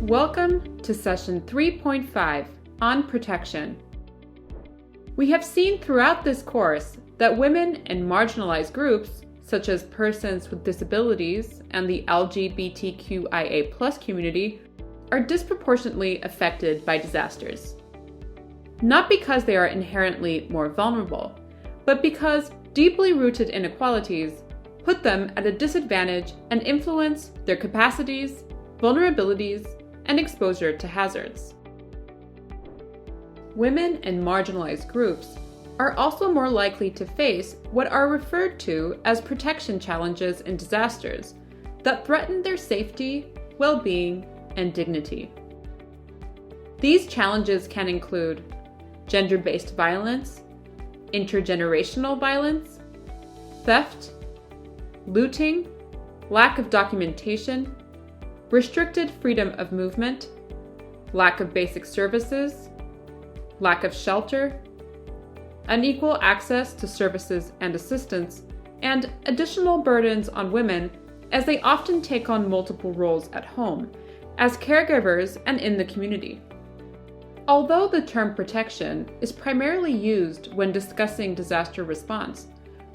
Welcome to session 3.5 on protection. We have seen throughout this course that women and marginalized groups, such as persons with disabilities and the LGBTQIA+ community, are disproportionately affected by disasters. Not because they are inherently more vulnerable, but because deeply rooted inequalities put them at a disadvantage and influence their capacities, vulnerabilities, and exposure to hazards. Women and marginalized groups are also more likely to face what are referred to as protection challenges in disasters that threaten their safety, well-being, and dignity. These challenges can include gender-based violence, intergenerational violence, theft, looting, lack of documentation, restricted freedom of movement, lack of basic services, lack of shelter, unequal access to services and assistance, and additional burdens on women as they often take on multiple roles at home, as caregivers and in the community. Although the term protection is primarily used when discussing disaster response,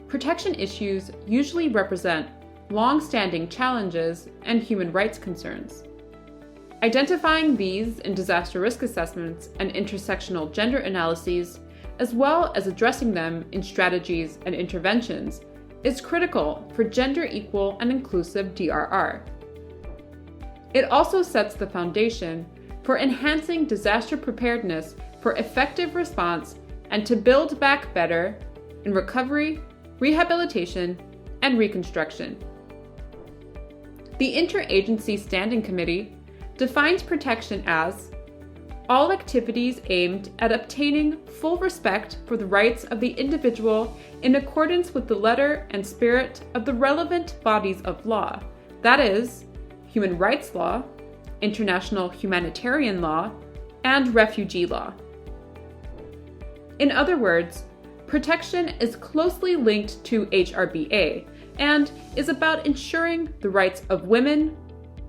protection issues usually represent long-standing challenges and human rights concerns. Identifying these in disaster risk assessments and intersectional gender analyses, as well as addressing them in strategies and interventions, is critical for gender equal and inclusive DRR. It also sets the foundation for enhancing disaster preparedness for effective response and to build back better in recovery, rehabilitation, and reconstruction. The Interagency Standing Committee defines protection as all activities aimed at obtaining full respect for the rights of the individual in accordance with the letter and spirit of the relevant bodies of law, that is, human rights law, international humanitarian law, and refugee law. In other words, protection is closely linked to HRBA and is about ensuring the rights of women,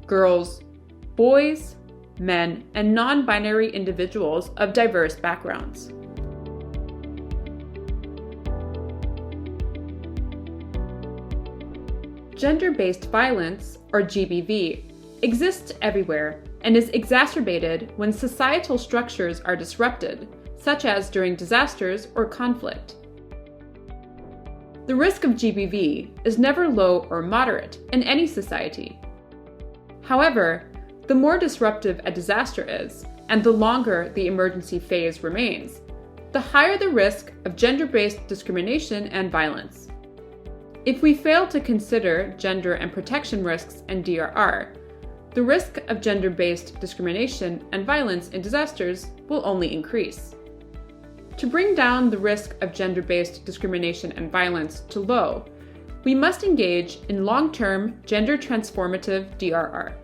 girls, boys, men, and non-binary individuals of diverse backgrounds. Gender-based violence, or GBV, exists everywhere and is exacerbated when societal structures are disrupted, such as during disasters or conflict. The risk of GBV is never low or moderate in any society. However, the more disruptive a disaster is, and the longer the emergency phase remains, the higher the risk of gender-based discrimination and violence. If we fail to consider gender and protection risks in DRR, the risk of gender-based discrimination and violence in disasters will only increase. To bring down the risk of gender-based discrimination and violence to low, we must engage in long-term gender transformative DRR.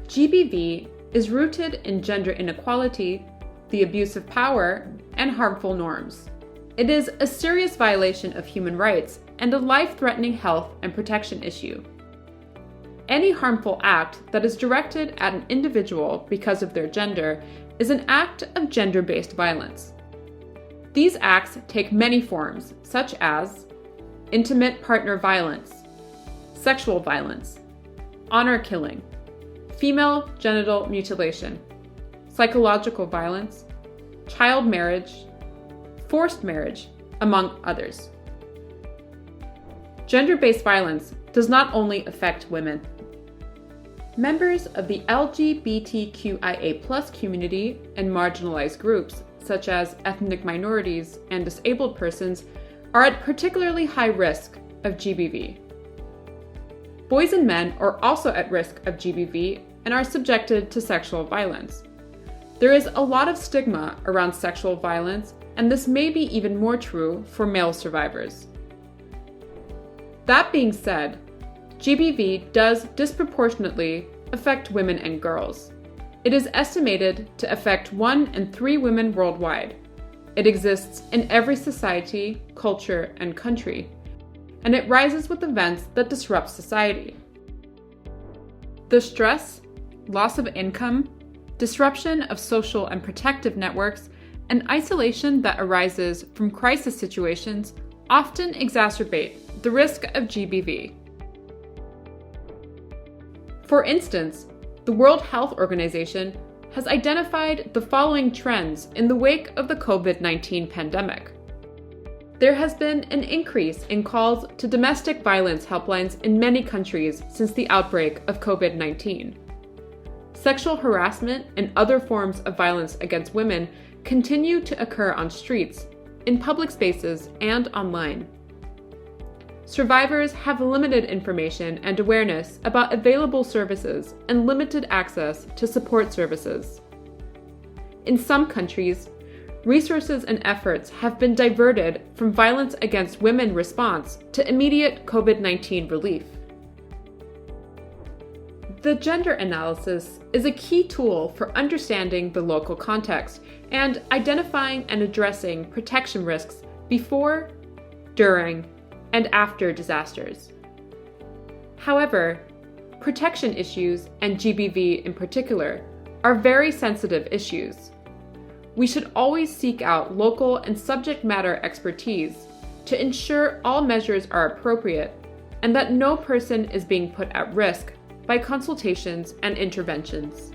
GBV is rooted in gender inequality, the abuse of power, and harmful norms. It is a serious violation of human rights and a life-threatening health and protection issue. Any harmful act that is directed at an individual because of their gender is an act of gender-based violence. These acts take many forms, such as intimate partner violence, sexual violence, honor killing, female genital mutilation, psychological violence, child marriage, forced marriage, among others. Gender-based violence does not only affect women. Members of the LGBTQIA+ community and marginalized groups, such as ethnic minorities and disabled persons, are at particularly high risk of GBV. Boys and men are also at risk of GBV and are subjected to sexual violence. There is a lot of stigma around sexual violence, and this may be even more true for male survivors. That being said, GBV does disproportionately affect women and girls. It is estimated to affect 1 in 3 women worldwide. It exists in every society, culture, and country, and it rises with events that disrupt society. The stress, loss of income, disruption of social and protective networks, and isolation that arises from crisis situations often exacerbate the risk of GBV. For instance, the World Health Organization has identified the following trends in the wake of the COVID-19 pandemic. There has been an increase in calls to domestic violence helplines in many countries since the outbreak of COVID-19. Sexual harassment and other forms of violence against women continue to occur on streets, in public spaces, and online. Survivors have limited information and awareness about available services and limited access to support services. In some countries, resources and efforts have been diverted from violence against women response to immediate COVID-19 relief. The gender analysis is a key tool for understanding the local context and identifying and addressing protection risks before, during, and after disasters. However, protection issues, and GBV in particular, are very sensitive issues. We should always seek out local and subject matter expertise to ensure all measures are appropriate and that no person is being put at risk by consultations and interventions.